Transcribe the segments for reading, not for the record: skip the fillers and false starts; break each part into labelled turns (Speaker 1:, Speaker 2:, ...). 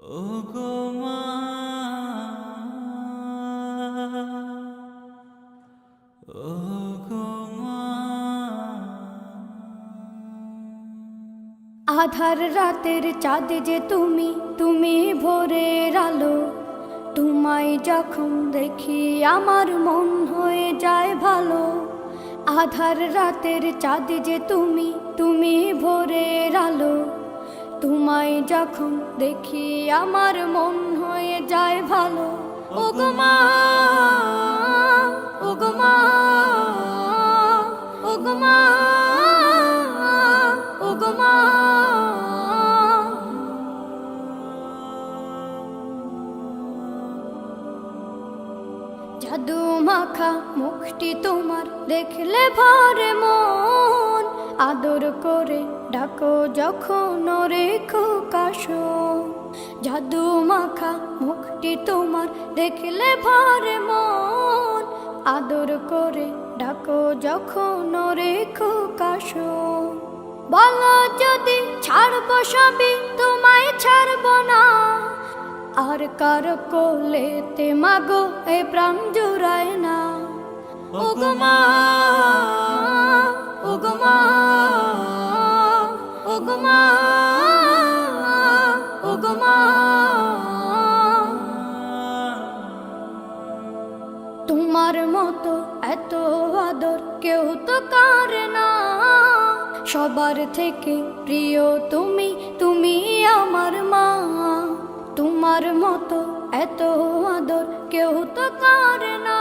Speaker 1: ওগো মা, ওগো মা।
Speaker 2: আধার রাতের চাঁদ যে তুমি, তুমি ভোরের আলো। তোমায় যখন দেখি আমার মন হয়ে যায় ভালো। আধার রাতের চাঁদ যে তুমি, তুমি ভোরের আলো। তোমায় যখন দেখি আমার মন হয়ে যায় ভালো। ওগো মা, ওগো মা, ওগো মা, ওগো মা। জাদু মাখা মুখটি তোমার দেখলে ভরে মন। আদর করে ডাকো যখন রেখো কাশো। জাদু মাখা মুখটি তোমার দেখলে ভরে মন। আদর করে ডাকো যখন রেখো কাশো। বলো যদি ছাড়বো সবই, তোমায় ছাড়বো না। আর কার কোলেতে মাগো এ প্রাণ জুড়ায় না। ওগো মা, ওগো মা, ওগো মা, ওগো মা। তোমার মতো এত আদর কেউ তো করে না। সবার থেকে প্রিয় তুমি, তুমি আমার মা। তোমার মতো এত আদর কেউ তো করে না।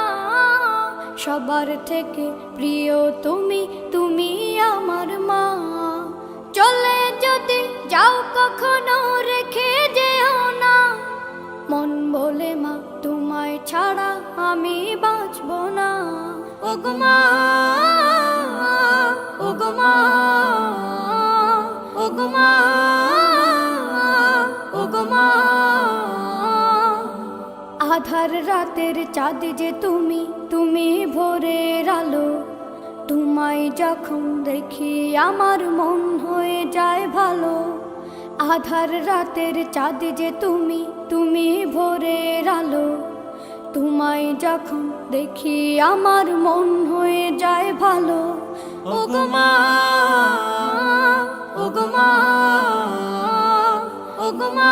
Speaker 2: সবার থেকে প্রিয় তুমি, তুমি আমার মা। চলে যদি যাও কখনো রেখে যেও না। মন বলে মা তোমায় ছাড়া আমি বাঁচব না। ওগো মা, ওগো মা, ওগো মা, ওগো মা। আধার রাতের চাঁদ যে তুমি, তুমি ভোরের আলো। তোমায় যখন দেখি আমার মন হয়ে যায় ভালো। আধার রাতের চাঁদ যে তুমি, তুমি ভোরের আলো। তোমায় যখন দেখি আমার মন হয়ে যায় ভালো। ওগো মা, ওগো মা, ওগো মা,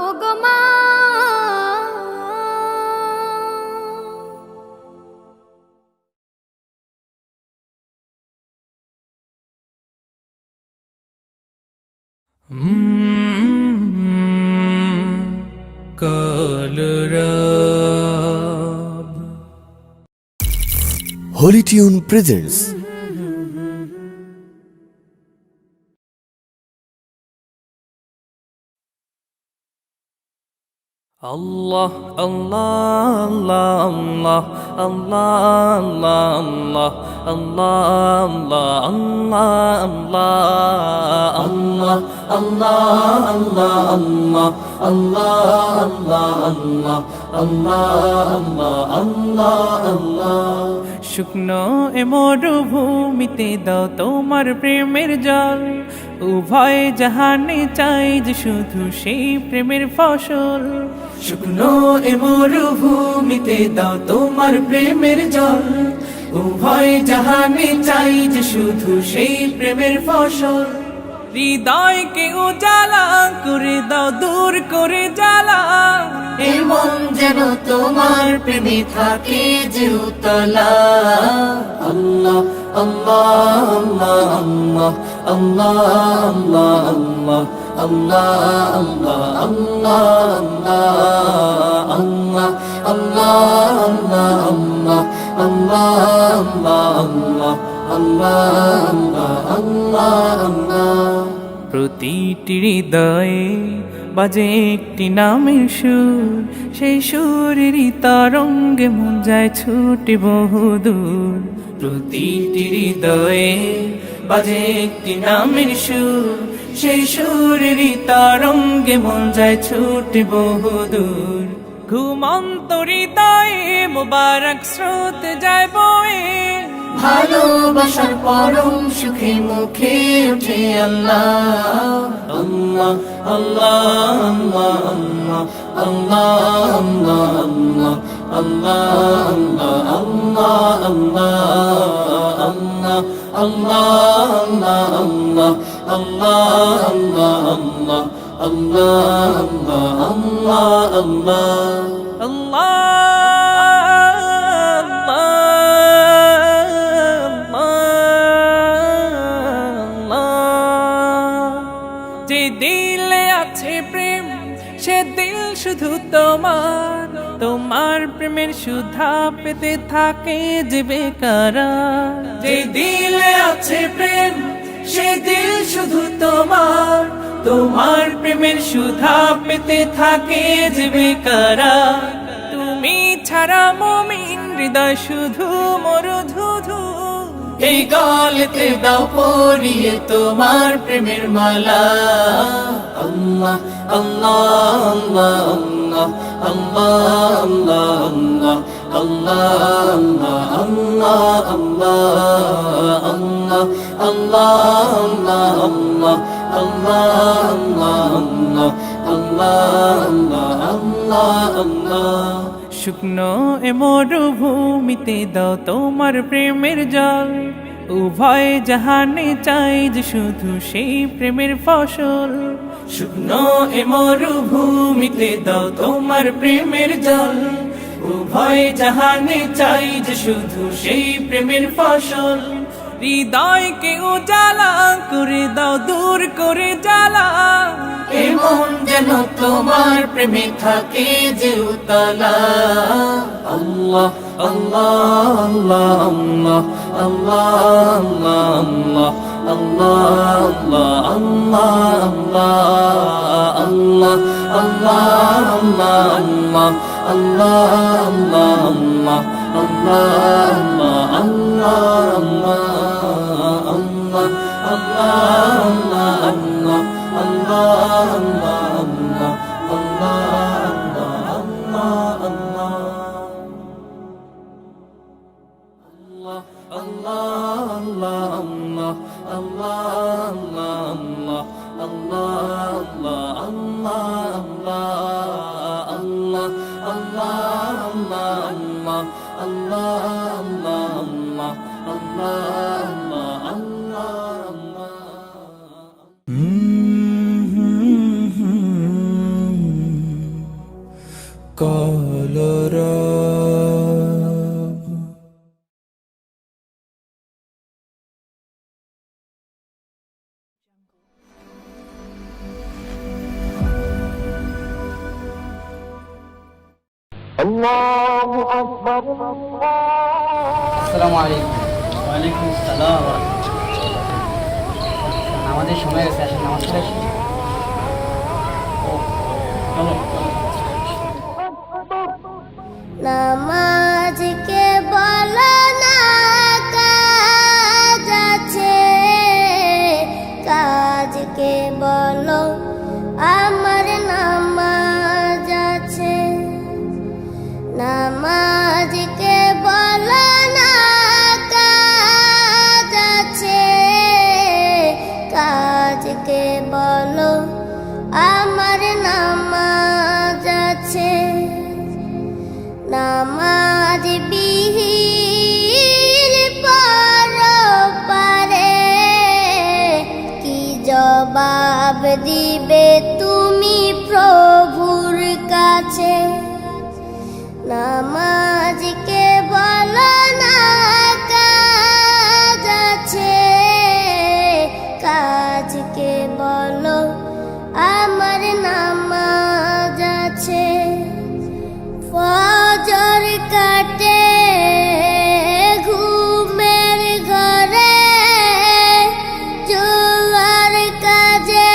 Speaker 2: ওগো মা।
Speaker 1: কলরব
Speaker 3: হোলি টিউন প্রেজেন্টস
Speaker 1: আল্লাহ আল্লাহ আল্লাহ আল্লাহ আল্লাহ আল্লাহ আল্লাহ আল্লাহ। শুকনো এ মরুভূমিতে দাও তোমার প্রেমের জল। উভয় জাহানে চাই যে শুধু সেই প্রেমের ফসল। শুকনো এ মরুভূমিতে দাও তোমার প্রেমের জল। উভয় জাহানে চাই যে শুধু সেই প্রেমের ফসল। হৃদয়কে উজালা করে দাও, দূর করে জ্বালা। এই মন যেন তোমার প্রেমে থাকে যে উতলা। আল্লাহ আল্লাহ আল্লাহ আল্লাহ আল্লাহ আল্লাহ আল্লাহ আল্লাহ। প্রতিটি হৃদয়ে বাজে একটি নামের সুর। সেই সুরেরই তরঙ্গে মন যায় ছুটে বহুদূর। প্রতিটি হৃদয়ে বাজে একটি নামের সুর। সেই সুরেরই তরঙ্গে মন যায় ছুটে বহুদূর। ঘুমন্ত হৃদয়ে মোবারক স্রোত যায় বয়ে। ভালোবাসা ভালোবাসার পরম সুখে মুখে ওঠে আল্লাহ আল্লাহ আল্লাহ আল্লাহ আল্লাহ আল্লাহ আল্লাহ আল্লাহ আল্লাহ আল্লাহ আল্লাহ আল্লাহ আল্লাহ আল্লাহ আল্লাহ যে দিলে আছে প্রেম সে দিল শুধু তোমার তোমার প্রেমের সুধা পেতে থাকে যে বেকারার যে দিলে আছে প্রেম সে দিল শুধু তোমার তোমার প্রেমের সুধা পেতে থাকে যে বেকারার তুমি ছাড়া মুমিন হৃদয় শুধু মরুধুধু এই গলেতে দাও পরিয়ে তোমার প্রেমের মালা আল্লাহ আল্লাহ আল্লাহ আল্লাহ আল্লাহ আল্লাহ আল্লাহ আল্লাহ আল্লাহ আল্লাহ শুকনো এ মরুভূমিতে দাও তোমার প্রেমের জল উভয় জাহানে চাই যে শুধু সেই প্রেমের ফসল শুকনো এ মরুভূমিতে দাও তোমার প্রেমের জল উভয় জাহানে চাই যে শুধু সেই প্রেমের ফসল হৃদয়কে উজালা করে দাও দূর করে জ্বালা এমন যেন তোমার প্রেমে থাকে যে উতলা আল্লাহ আল্লাহ আল্লাহ আল্লাহ আল্লাহ
Speaker 4: আসসালামু আলাইকুম। ওয়ালাইকুম আসসালাম। আমাদের সময় গেছে, আসেন নামাজ পড়ে আসি।
Speaker 2: নামাজকে বলো না কাজ আছে, কাজকে বলো আমার নামাজ আছে। নামাজকে বলো না কাজ আছে, কাজকে বলো আমার নামাজ আছে। নামাজ বিহীন পরপারে কি জবাব দিবে তুমি প্রভুর কাছে? নামাজকে বলো না কাজ আছে, কাজকে বলো আমার নামাজ আছে। ফজর কাটে ঘুমের ঘরে, জোয়ার কাজে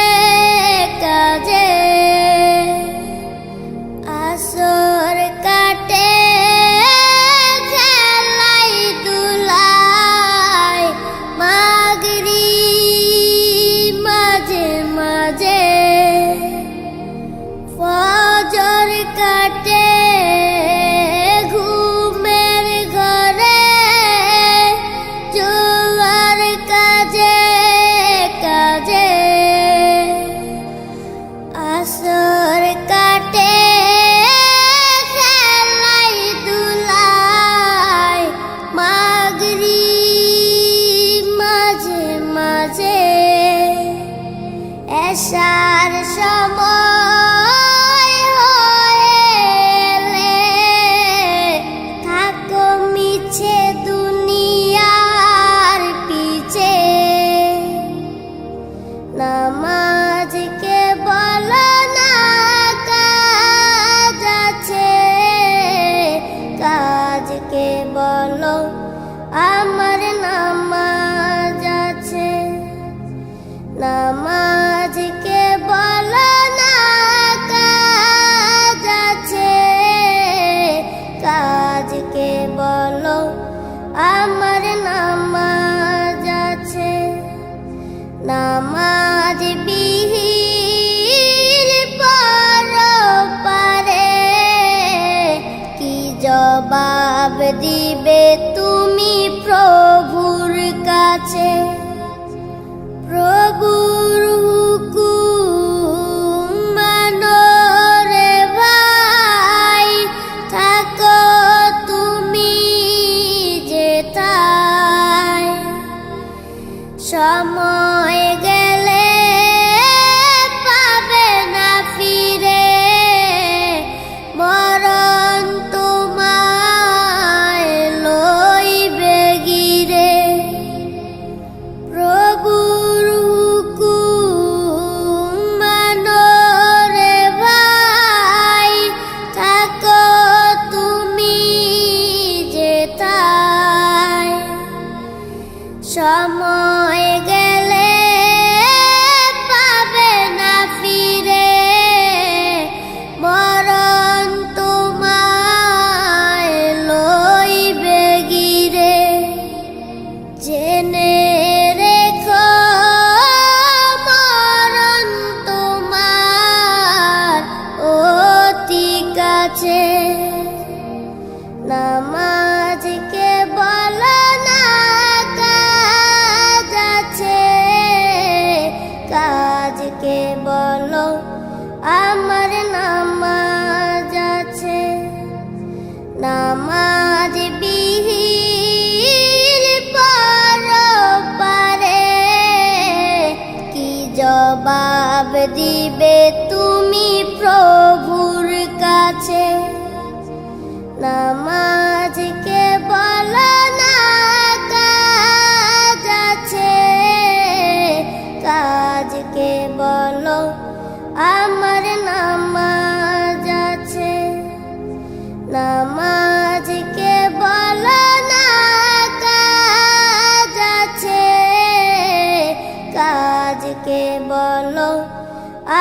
Speaker 2: নেশার সময় হয়েলে থাকো মিছে দুনিয়ার পিছে নামাজকে বলো না কাজ আছে কাজকে বলো আমার নামাজ আছে নামাজকে বলো না কাজ আছে কাজকে বলো আমার নামাজ আছে নামাজ বিহীন পরপারে কি জবাব দিবে তুমি প্রভুর কাছে প্রভুর হুকুম মানো রে ভাই থাকো তুমি যেথায় সময় গেলে পাবে না ফিরে মরণ তোমায় লইবে গিরে প্রভুর হুকুম মানো রে ভাই থাকো তুমি যেথায় সময় গেলে পাবে না ফিরে মরণ তোমায় লইবে গিরে জেনে রেখো মরণ তোমার অতি কাছে নামাজকে বলো না কাজ আছে কাজকে বলো আমার নামাজ আছে নামাজ বিহীন পরপারে কি জবাব দিবে তুমি প্রভুর কাছে নামাজকে বলো না কাজ আছে কাজকে বলো আমার নামাজ আছে নামাজকে বলো না কাজ আছে কাজকে বলো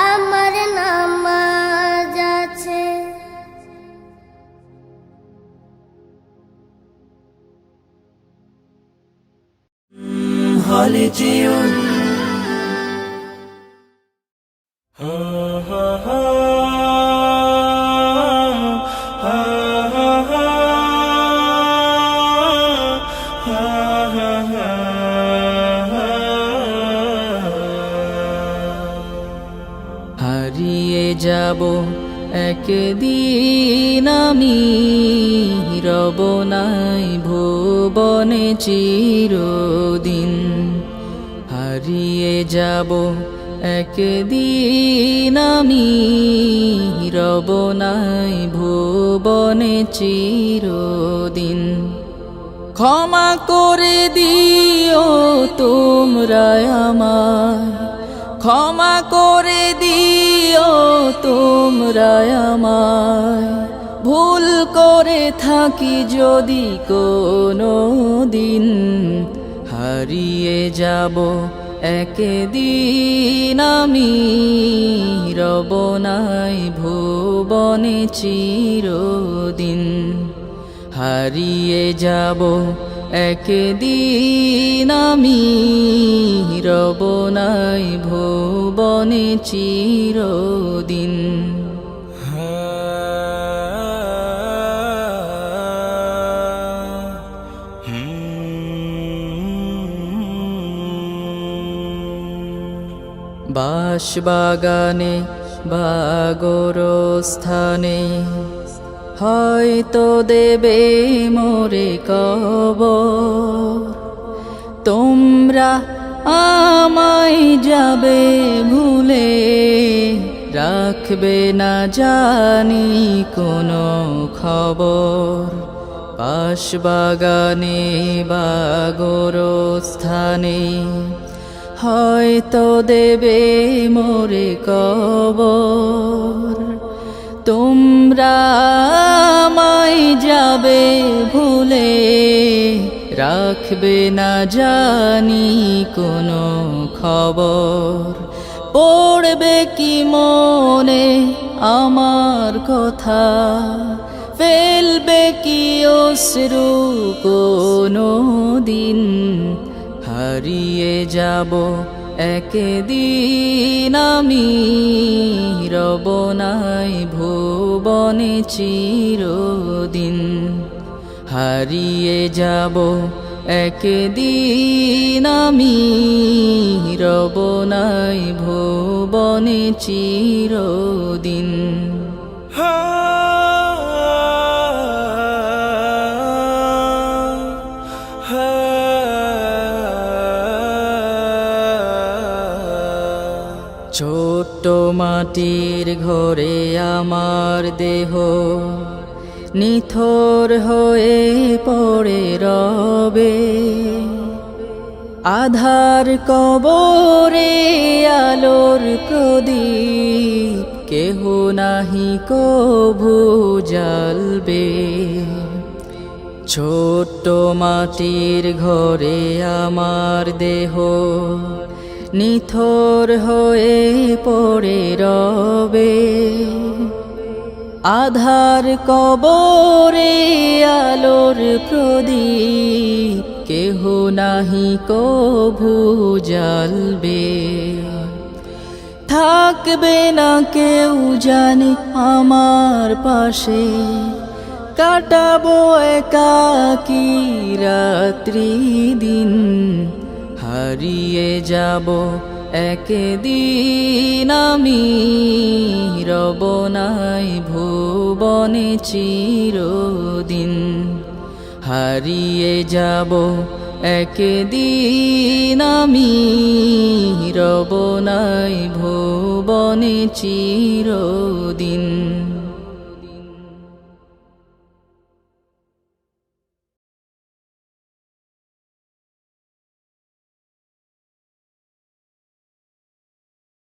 Speaker 2: আমার নামাজ আছে
Speaker 1: হলে যেও
Speaker 5: হারিয়ে যাব একদিন আমি রব নাই ভুবনে চিরদিন হারিয়ে যাব একদিন আমি রব নাই ভুবনে চিরদিন ক্ষমা করে দিও তোমরা আমায় ক্ষমা করে দিও তোমরা আমায় ভুল করে থাকি যদি কোনো দিন হারিয়ে যাব একদিন আমি রব নাই ভুবনে চিরদিন হারিয়ে যাব একদিন আমি রব নাই ভুবনে চিরদিন বাঁশবাগানে বা গোরস্থানে হয়তো দেবে মোরে কবর তোমরা আমায় আমায় যাবে ভুলে, রাখবে না জানি কোনো খবর। পাশ বাগানে বা গোরস্থানে হয়তো দেবে মোরে কবর। তোমরা আমায় যাবে ভুলে, রাখবে না জানি কোনো খবর। পড়বে কি মনে আমার কথা, ফেলবে কি অশ্রু কোনো দিন। হারিয়ে যাব একদিন আমি, রব নাই ভুবনে চিরদিন। হারিয়ে যাব একদিন আমি, রব নাই ভুবনে চিরদিন। ছোট্ট মাটির ঘরে আমার দেহ নিথর হয়ে পড়ে রবে। আধার কবরে আলোর প্রদীপ কেহ নাহি কভু জ্বালবে। ছোট্ট মাটির ঘরে আমার দেহ নিথর হয়ে পড়ে রবে। আধার কবরে আলোর প্রদীপ কেহ নাহি কভু জ্বালবে। থাকবে না কেউ জানে আমার পাশে, কাটাবো একাকী রাত্রি দিন। হারিয়ে যাব একদিন আমি, রব নাই ভুবনে চিরদিন। হারিয়ে যাব একদিন আমি, রব নাই ভুবনে চিরদিন।